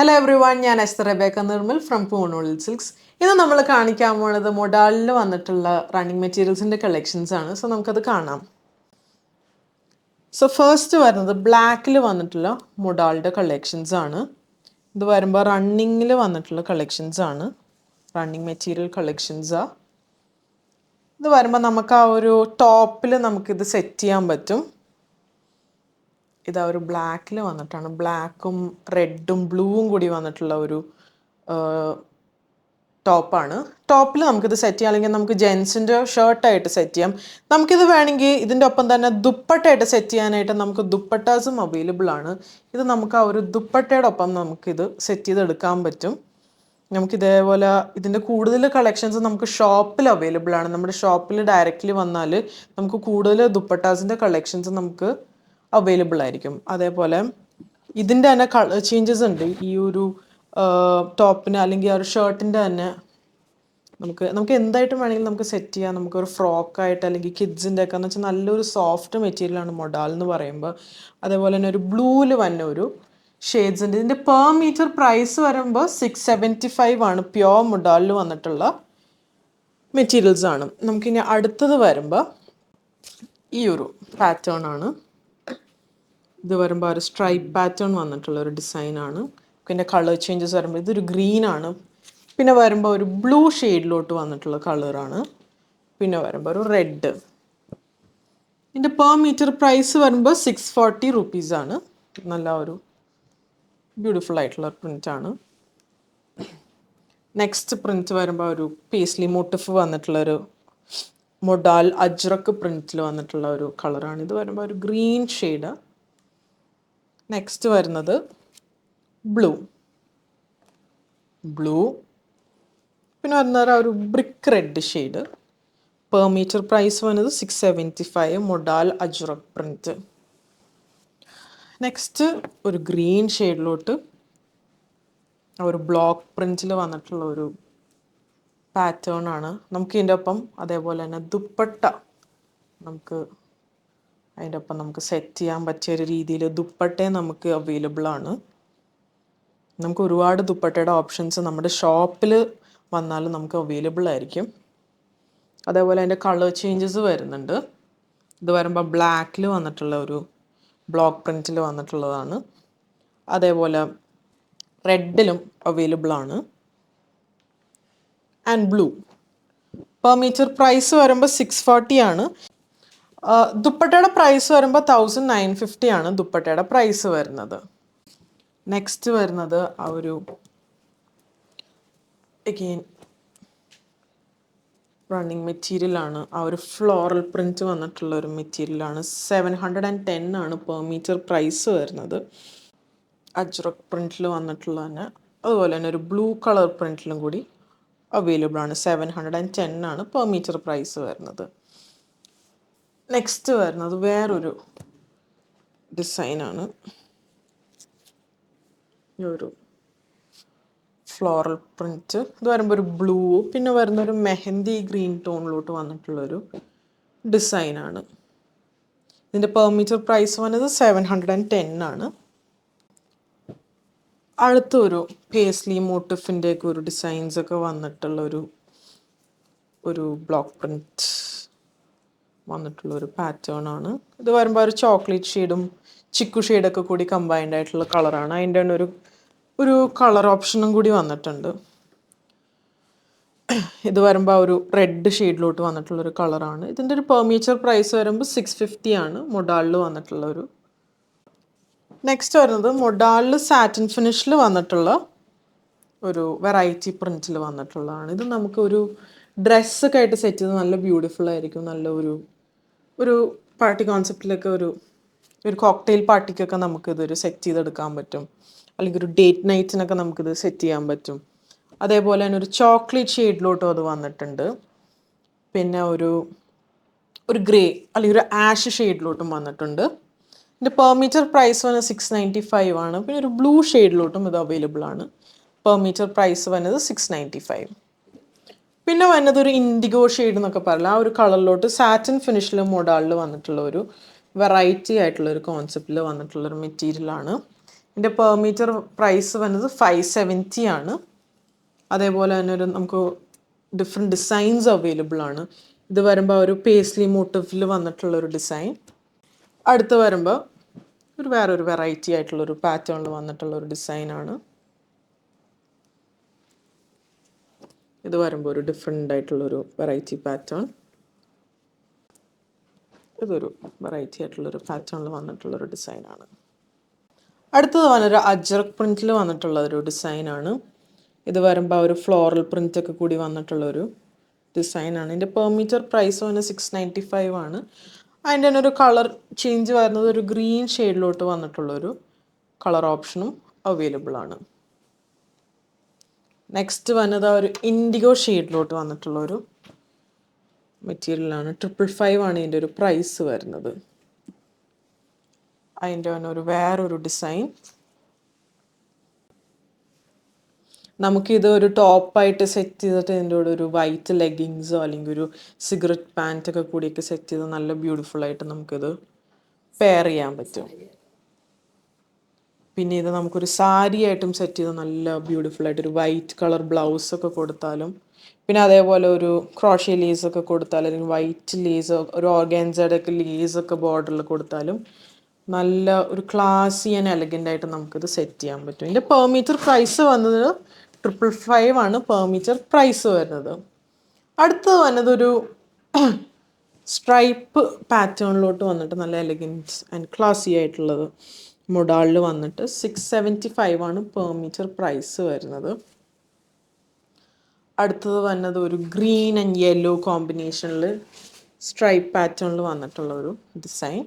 Hello everyone, ഞാൻ Esther Rebecca Nirmal from പൂണൂളിൽ silks. ഇന്ന് നമ്മൾ കാണിക്കാൻ പോണത് മൊഡാലിൽ വന്നിട്ടുള്ള റണ്ണിങ് മെറ്റീരിയൽസിൻ്റെ കളക്ഷൻസ് ആണ്. സോ നമുക്കത് കാണാം. സോ ഫസ്റ്റ് വരുന്നത് ബ്ലാക്കിൽ വന്നിട്ടുള്ള മൊഡാലിൻ്റെ കളക്ഷൻസ് ആണ്. ഇത് വരുമ്പോൾ റണ്ണിങ്ങിൽ വന്നിട്ടുള്ള കളക്ഷൻസ് ആണ്. റണ്ണിങ് മെറ്റീരിയൽ കളക്ഷൻസാണ്. ഇത് വരുമ്പോൾ നമുക്ക് ആ ഒരു ടോപ്പിൽ നമുക്കിത് സെറ്റ് ചെയ്യാൻ പറ്റും. ഇതാ ഒരു ബ്ലാക്കിൽ വന്നിട്ടാണ്, ബ്ലാക്കും റെഡും ബ്ലൂവും കൂടി വന്നിട്ടുള്ള ഒരു ടോപ്പാണ്. ടോപ്പിൽ നമുക്കിത് സെറ്റ് ചെയ്യാം, അല്ലെങ്കിൽ നമുക്ക് ജെൻസിൻ്റെ ഷർട്ടായിട്ട് സെറ്റ് ചെയ്യാം. നമുക്കിത് വേണമെങ്കിൽ ഇതിൻ്റെ ഒപ്പം തന്നെ ദുപ്പട്ടയായിട്ട് സെറ്റ് ചെയ്യാനായിട്ട് നമുക്ക് ദുപ്പട്ടാസും അവൈലബിൾ ആണ്. ഇത് നമുക്ക് ആ ഒരു ദുപ്പട്ടയുടെ ഒപ്പം നമുക്കിത് സെറ്റ് ചെയ്തെടുക്കാൻ പറ്റും. നമുക്കിതേപോലെ ഇതിൻ്റെ കൂടുതൽ കളക്ഷൻസ് നമുക്ക് ഷോപ്പിൽ അവൈലബിൾ ആണ്. നമ്മുടെ ഷോപ്പിൽ ഡയറക്റ്റ്ലി വന്നാൽ നമുക്ക് കൂടുതൽ ദുപ്പട്ടാസിൻ്റെ കളക്ഷൻസ് നമുക്ക് അവൈലബിൾ ആയിരിക്കും. അതേപോലെ ഇതിൻ്റെ തന്നെ കളർ ചേഞ്ചസ് ഉണ്ട്. ഈ ഒരു ടോപ്പിന് അല്ലെങ്കിൽ ആ ഒരു ഷർട്ടിൻ്റെ തന്നെ നമുക്ക് എന്തായിട്ടും വേണമെങ്കിൽ നമുക്ക് സെറ്റ് ചെയ്യാം. നമുക്കൊരു ഫ്രോക്കായിട്ട് അല്ലെങ്കിൽ കിഡ്സിൻ്റെ ഒക്കെ എന്ന് വെച്ചാൽ നല്ലൊരു സോഫ്റ്റ് മെറ്റീരിയലാണ് മൊഡാൽ എന്ന് പറയുമ്പോൾ. അതേപോലെ തന്നെ ഒരു ബ്ലൂവിൽ വന്ന ഒരു ഷെയ്ഡ്സ് ഉണ്ട്. ഇതിൻ്റെ പെർ മീറ്റർ പ്രൈസ് വരുമ്പോൾ 675 ആണ്. പ്യോർ മൊഡാലിൽ വന്നിട്ടുള്ള മെറ്റീരിയൽസ് ആണ്. നമുക്കിനി അടുത്തത് വരുമ്പോൾ ഈ ഒരു പാറ്റേൺ ആണ്. ഇത് വരുമ്പോൾ ഒരു സ്ട്രൈപ്പ് പാറ്റേൺ വന്നിട്ടുള്ള ഒരു ഡിസൈനാണ്. പിന്നെ കളർ ചേഞ്ചസ് വരുമ്പോൾ ഇതൊരു ഗ്രീനാണ്. പിന്നെ വരുമ്പോൾ ഒരു ബ്ലൂ ഷെയ്ഡിലോട്ട് വന്നിട്ടുള്ള കളറാണ്. പിന്നെ വരുമ്പോൾ ഒരു റെഡ്. ഇതിൻ്റെ പെർ മീറ്റർ പ്രൈസ് വരുമ്പോൾ 640 റുപ്പീസാണ്. നല്ല ഒരു ബ്യൂട്ടിഫുൾ ആയിട്ടുള്ള പ്രിൻ്റാണ്. നെക്സ്റ്റ് പ്രിൻറ്റ് വരുമ്പോൾ ഒരു പേസ്ലി മോട്ടിഫ് വന്നിട്ടുള്ളൊരു മൊഡാൽ അജ്രക്ക് പ്രിൻറ്റിൽ വന്നിട്ടുള്ള ഒരു കളറാണ്. ഇത് വരുമ്പോൾ ഒരു ഗ്രീൻ ഷെയ്ഡ്. നെക്സ്റ്റ് വരുന്നത് ബ്ലൂ. പിന്നെ വരുന്നത് ഒരു brick red shade. Per metre price വന്നത് 675. Modal Ajrakh print. നെക്സ്റ്റ് ഒരു ഗ്രീൻ ഷെയ്ഡിലോട്ട് ഒരു ബ്ലോക്ക് പ്രിൻറ്റിൽ വന്നിട്ടുള്ള ഒരു പാറ്റേൺ ആണ്. നമുക്ക് ഇതിൻ്റെ ഒപ്പം അതേപോലെ തന്നെ ദുപ്പട്ട അതിൻ്റെ ഒപ്പം നമുക്ക് സെറ്റ് ചെയ്യാൻ പറ്റിയ ഒരു രീതിയിൽ ദുപ്പട്ടയും നമുക്ക് അവൈലബിൾ ആണ്. നമുക്ക് ഒരുപാട് ദുപ്പട്ടയുടെ ഓപ്ഷൻസ് നമ്മുടെ ഷോപ്പിൽ വന്നാലും നമുക്ക് അവൈലബിൾ ആയിരിക്കും. അതേപോലെ അതിൻ്റെ കളർ ചേഞ്ചസ് വരുന്നുണ്ട്. ഇത് വരുമ്പോൾ ബ്ലാക്കിൽ വന്നിട്ടുള്ള ഒരു ബ്ലോക്ക് പ്രിൻറ്റിൽ വന്നിട്ടുള്ളതാണ്. അതേപോലെ റെഡിലും അവൈലബിൾ ആണ്. And blue. Per metre price വരുമ്പോൾ 640 ആണ്. ദുപ്പട്ടയുടെ പ്രൈസ് വരുമ്പോൾ 1950 ആണ് ദുപ്പട്ടയുടെ പ്രൈസ് വരുന്നത്. നെക്സ്റ്റ് വരുന്നത് ആ ഒരു അഗെയിൻ റണ്ണിങ് മെറ്റീരിയലാണ്. ആ ഒരു ഫ്ലോറൽ പ്രിൻറ്റ് വന്നിട്ടുള്ള ഒരു മെറ്റീരിയലാണ്. 710 ആണ് പെർ മീറ്റർ പ്രൈസ് വരുന്നത്. അജ്രക് പ്രിൻറ്റിൽ വന്നിട്ടുള്ള തന്നെ അതുപോലെ തന്നെ ഒരു ബ്ലൂ കളർ പ്രിൻറ്റിലും കൂടി അവൈലബിൾ ആണ്. 710 ആണ് പെർ മീറ്റർ പ്രൈസ് വരുന്നത്. നെക്സ്റ്റ് വരുന്നത് വേറൊരു ഡിസൈനാണ്. ഒരു ഫ്ലോറൽ പ്രിൻറ്റ്. ഇത് വരുമ്പോൾ ഒരു ബ്ലൂ, പിന്നെ വരുന്നൊരു മെഹന്തി ഗ്രീൻ ടോണിലോട്ട് വന്നിട്ടുള്ളൊരു ഡിസൈനാണ്. ഇതിൻ്റെ പെർ മീറ്റർ പ്രൈസ് വന്നത് 710 ആണ്. അടുത്തൊരു പേസ്ലി മോട്ടിഫിൻ്റെയൊക്കെ ഒരു ഡിസൈൻസൊക്കെ വന്നിട്ടുള്ളൊരു ബ്ലോക്ക് പ്രിൻറ്റ് വന്നിട്ടുള്ളൊരു പാറ്റേൺ ആണ്. ഇത് വരുമ്പോൾ ഒരു ചോക്ലേറ്റ് ഷെയ്ഡും ചിക്കു ഷെയ്ഡൊക്കെ കൂടി കമ്പൈൻഡ് ആയിട്ടുള്ള കളറാണ്. അതിൻ്റെ തന്നെ ഒരു കളർ ഓപ്ഷനും കൂടി വന്നിട്ടുണ്ട്. ഇത് വരുമ്പോൾ ഒരു റെഡ് ഷെയ്ഡിലോട്ട് വന്നിട്ടുള്ളൊരു കളറാണ്. ഇതിൻ്റെ ഒരു പെർ മീറ്റർ പ്രൈസ് വരുമ്പോൾ 650 ആണ് മൊഡാലിൽ വന്നിട്ടുള്ളൊരു. നെക്സ്റ്റ് വരുന്നത് മൊഡാലിൽ സാറ്റിൻ ഫിനിഷിൽ വന്നിട്ടുള്ള ഒരു വെറൈറ്റി പ്രിൻറ്റിൽ വന്നിട്ടുള്ളതാണ്. ഇത് നമുക്കൊരു ഡ്രസ്സൊക്കെ ആയിട്ട് സെറ്റ് ചെയ്ത് നല്ല ബ്യൂട്ടിഫുൾ ആയിരിക്കും. നല്ല ഒരു പാർട്ടി കോൺസെപ്റ്റിലൊക്കെ ഒരു കോക്ടെയിൽ പാർട്ടിക്കൊക്കെ നമുക്കിതൊരു സെറ്റ് ചെയ്തെടുക്കാൻ പറ്റും. അല്ലെങ്കിൽ ഒരു ഡേറ്റ് നൈറ്റിനൊക്കെ നമുക്കിത് സെറ്റ് ചെയ്യാൻ പറ്റും. അതേപോലെ തന്നെ ഒരു ചോക്ലേറ്റ് ഷെയ്ഡിലോട്ടും അത് വന്നിട്ടുണ്ട്. പിന്നെ ഒരു ഗ്രേ അല്ലെങ്കിൽ ഒരു ആഷ് ഷെയ്ഡിലോട്ടും വന്നിട്ടുണ്ട്. ഇതിൻ്റെ പെർ മീറ്റർ പ്രൈസ് വന്നത് 695 ആണ്. പിന്നെ ഒരു ബ്ലൂ ഷെയ്ഡിലോട്ടും ഇത് അവൈലബിൾ ആണ്. പെർ മീറ്റർ പ്രൈസ് വന്നത് 695. പിന്നെ വന്നത് ഒരു ഇൻഡിഗോ ഷെയ്ഡ് എന്നൊക്കെ പറയില്ല, ആ ഒരു കളറിലോട്ട് സാറ്റിൻ ഫിനിഷിൽ മൊഡാലിൽ വന്നിട്ടുള്ള ഒരു വെറൈറ്റി ആയിട്ടുള്ള ഒരു കോൺസെപ്റ്റിൽ വന്നിട്ടുള്ളൊരു മെറ്റീരിയലാണ്. ഇതിൻ്റെ പെർ മീറ്റർ പ്രൈസ് വന്നത് 570 ആണ്. അതേപോലെ തന്നെ നമുക്ക് ഡിഫറെൻറ്റ് ഡിസൈൻസ് അവൈലബിൾ ആണ്. ഇത് വരുമ്പോൾ ഒരു പേസ്ലി മോട്ടീവിൽ വന്നിട്ടുള്ളൊരു ഡിസൈൻ. അടുത്ത് വരുമ്പോൾ വേറൊരു വെറൈറ്റി ആയിട്ടുള്ളൊരു പാറ്റേണിൽ വന്നിട്ടുള്ളൊരു ഡിസൈനാണ്. ഇത് വരുമ്പോൾ ഒരു ഡിഫറെൻ്റ് ആയിട്ടുള്ളൊരു വെറൈറ്റി പാറ്റേൺ. ഇതൊരു വെറൈറ്റി ആയിട്ടുള്ളൊരു പാറ്റേണിൽ വന്നിട്ടുള്ളൊരു ഡിസൈനാണ്. അടുത്തത് വന്നൊരു അജ്രക് പ്രിൻറ്റിൽ വന്നിട്ടുള്ളൊരു ഡിസൈനാണ്. ഇത് വരുമ്പോൾ ഒരു ഫ്ലോറൽ പ്രിൻ്റൊക്കെ കൂടി വന്നിട്ടുള്ളൊരു ഡിസൈനാണ്. ഇതിൻ്റെ പെർ മീറ്റർ പ്രൈസ് വന്ന് 695 ആണ്. അതിൻ്റെ തന്നെ ഒരു കളർ ചേഞ്ച് വരുന്നത് ഒരു ഗ്രീൻ ഷെയ്ഡിലോട്ട് വന്നിട്ടുള്ളൊരു കളർ ഓപ്ഷനും അവൈലബിൾ ആണ്. നെക്സ്റ്റ് വന്നത് ഒരു ഇൻഡിഗോ ഷെയ്ഡിലോട്ട് വന്നിട്ടുള്ളൊരു മെറ്റീരിയലാണ്. 555 ആണ് ഇതിൻ്റെ ഒരു പ്രൈസ് വരുന്നത്. അതിൻ്റെ തന്നെ വേറൊരു ഡിസൈൻ. നമുക്കിത് ഒരു ടോപ്പായിട്ട് സെറ്റ് ചെയ്തിട്ട് ഇതിൻ്റെ കൂടെ ഒരു വൈറ്റ് ലെഗിങ്സോ അല്ലെങ്കിൽ ഒരു സിഗരറ്റ് പാൻറ്റൊക്കെ കൂടിയൊക്കെ സെറ്റ് ചെയ്ത് നല്ല ബ്യൂട്ടിഫുള്ളായിട്ട് നമുക്കിത് പെയർ ചെയ്യാൻ പറ്റും. പിന്നെ ഇത് നമുക്കൊരു സാരി ആയിട്ടും സെറ്റ് ചെയ്ത് നല്ല ബ്യൂട്ടിഫുള്ളായിട്ട് ഒരു വൈറ്റ് കളർ ബ്ലൗസൊക്കെ കൊടുത്താലും, പിന്നെ അതേപോലെ ഒരു ക്രോഷ്യ ലേസൊക്കെ കൊടുത്താലും, അല്ലെങ്കിൽ വൈറ്റ് ലേസ് ഒരു ഓർഗാൻസയുടെ ഒക്കെ ലേസൊക്കെ ബോർഡറിൽ കൊടുത്താലും നല്ല ഒരു ക്ലാസി ആൻഡ് എലഗൻ്റ് ആയിട്ട് നമുക്കിത് സെറ്റ് ചെയ്യാൻ പറ്റും. ഇതിൻ്റെ പെർ മീറ്റർ പ്രൈസ് വന്നത് 555 ആണ് പെർ മീറ്റർ പ്രൈസ് വരുന്നത്. അടുത്തത് വന്നതൊരു സ്ട്രൈപ്പ് പാറ്റേണിലോട്ട് വന്നിട്ട് നല്ല എലഗൻസ് ആൻഡ് ക്ലാസി ആയിട്ടുള്ളത് മൊഡാളിൽ വന്നിട്ട് 675 ആണ് പെർ മീറ്റർ പ്രൈസ് വരുന്നത്. അടുത്തത് വന്നത് ഒരു ഗ്രീൻ ആൻഡ് യെല്ലോ കോമ്പിനേഷനിൽ സ്ട്രൈപ്പ് പാറ്റേണിൽ വന്നിട്ടുള്ള ഒരു ഡിസൈൻ.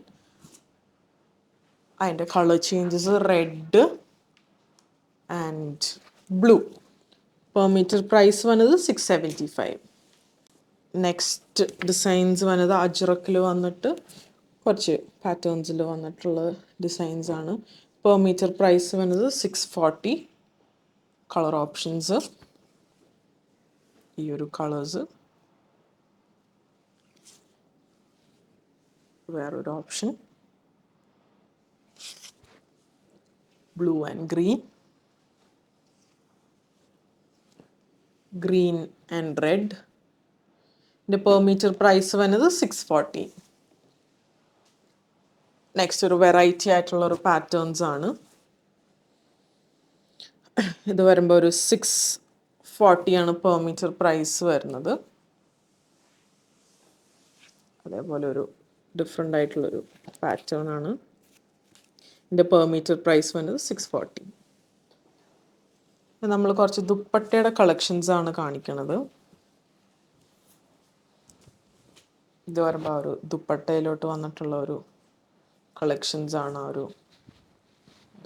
അതിൻ്റെ colour changes red and blue. Per metre price വന്നത് 675. നെക്സ്റ്റ് ഡിസൈൻസ് വന്നത് അജ്രക്കിൽ വന്നിട്ട് കുറച്ച് പാറ്റേൺസിൽ വന്നിട്ടുള്ള ഡിസൈൻസ് ആണ്. പെർ മീറ്റർ പ്രൈസ് വന്നത് 640. കളർ ഓപ്ഷൻസ് ഈ ഒരു കളേഴ്സ്, വേറൊരു option blue and green and red. ഇതിൻ്റെ പെർ മീറ്റർ പ്രൈസ് വന്നത് 640. നെക്സ്റ്റ് ഒരു വെറൈറ്റി ആയിട്ടുള്ളൊരു പാറ്റേൺസ് ആണ്. ഇത് വരുമ്പോൾ ഒരു 640 ആണ് പെർ മീറ്റർ പ്രൈസ് വരുന്നത്. അതേപോലെ ഒരു ഡിഫറെൻ്റ് ആയിട്ടുള്ളൊരു പാറ്റേൺ ആണ്. ഇതിൻ്റെ പെർ മീറ്റർ പ്രൈസ് വന്നത് 640. നമ്മൾ കുറച്ച് ദുപ്പട്ടയുടെ കളക്ഷൻസ് ആണ് കാണിക്കുന്നത്. ഇത് വരുമ്പോൾ ഒരു ദുപ്പട്ടയിലോട്ട് വന്നിട്ടുള്ള ഒരു കളക്ഷൻസ് ആണ് ഒരു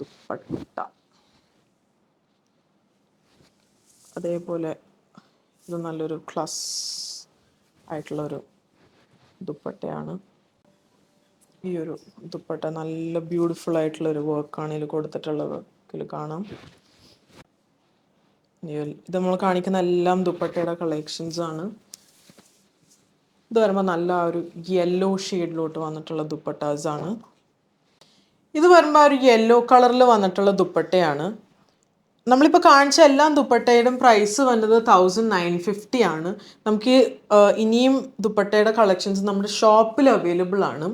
ദുപ്പട്ട. അതേപോലെ ഇത് നല്ലൊരു ക്ലാസ് ആയിട്ടുള്ളൊരു ദുപ്പട്ടയാണ്. ഈ ഒരു ദുപ്പട്ട നല്ല ബ്യൂട്ടിഫുൾ ആയിട്ടുള്ളൊരു വർക്കാണ് ഇതിൽ കൊടുത്തിട്ടുള്ളത്. ഇതിൽ കാണാം. ഇത് നമ്മൾ കാണിക്കുന്ന എല്ലാം ദുപ്പട്ടയുടെ കളക്ഷൻസ് ആണ്. ഇത് വരുമ്പോൾ നല്ല ഒരു യെല്ലോ ഷെയ്ഡിലോട്ട് വന്നിട്ടുള്ള ദുപ്പട്ടാസ് ആണ്. ഇത് വരുമ്പോൾ ഒരു യെല്ലോ കളറിൽ വന്നിട്ടുള്ള ദുപ്പട്ടയാണ്. നമ്മളിപ്പോൾ കാണിച്ച എല്ലാ ദുപ്പട്ടയുടെയും പ്രൈസ് വന്നത് 1950 ആണ്. നമുക്ക് ഇനിയും ദുപ്പട്ടയുടെ കളക്ഷൻസ് നമ്മുടെ ഷോപ്പിൽ അവൈലബിൾ ആണ്.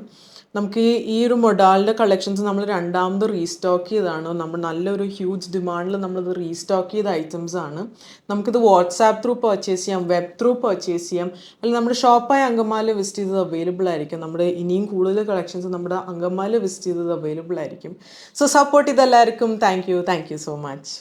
നമുക്ക് ഈ ഒരു മൊഡാളിൻ്റെ കളക്ഷൻസ് നമ്മൾ രണ്ടാമത് റീസ്റ്റോക്ക് ചെയ്തതാണ്. നമ്മൾ നല്ലൊരു ഹ്യൂജ് ഡിമാൻഡിൽ നമ്മളിത് റീസ്റ്റോക്ക് ചെയ്ത ഐറ്റംസ് ആണ്. നമുക്കിത് വാട്സാപ്പ് ത്രൂ പർച്ചേസ് ചെയ്യാം, വെബ് ത്രൂ പർച്ചേസ് ചെയ്യാം, അല്ലെങ്കിൽ നമ്മുടെ ഷോപ്പായ അങ്കമാലി വിസിറ്റ് ചെയ്തത് അവൈലബിൾ ആയിരിക്കും. നമ്മുടെ ഇനിയും കൂടുതൽ കളക്ഷൻസ് നമ്മുടെ അങ്കമാലി വിസിറ്റ് ചെയ്തത് അവൈലബിൾ ആയിരിക്കും. സോ സപ്പോർട്ട് ചെയ്ത എല്ലാവർക്കും താങ്ക് യു സോ മച്ച്.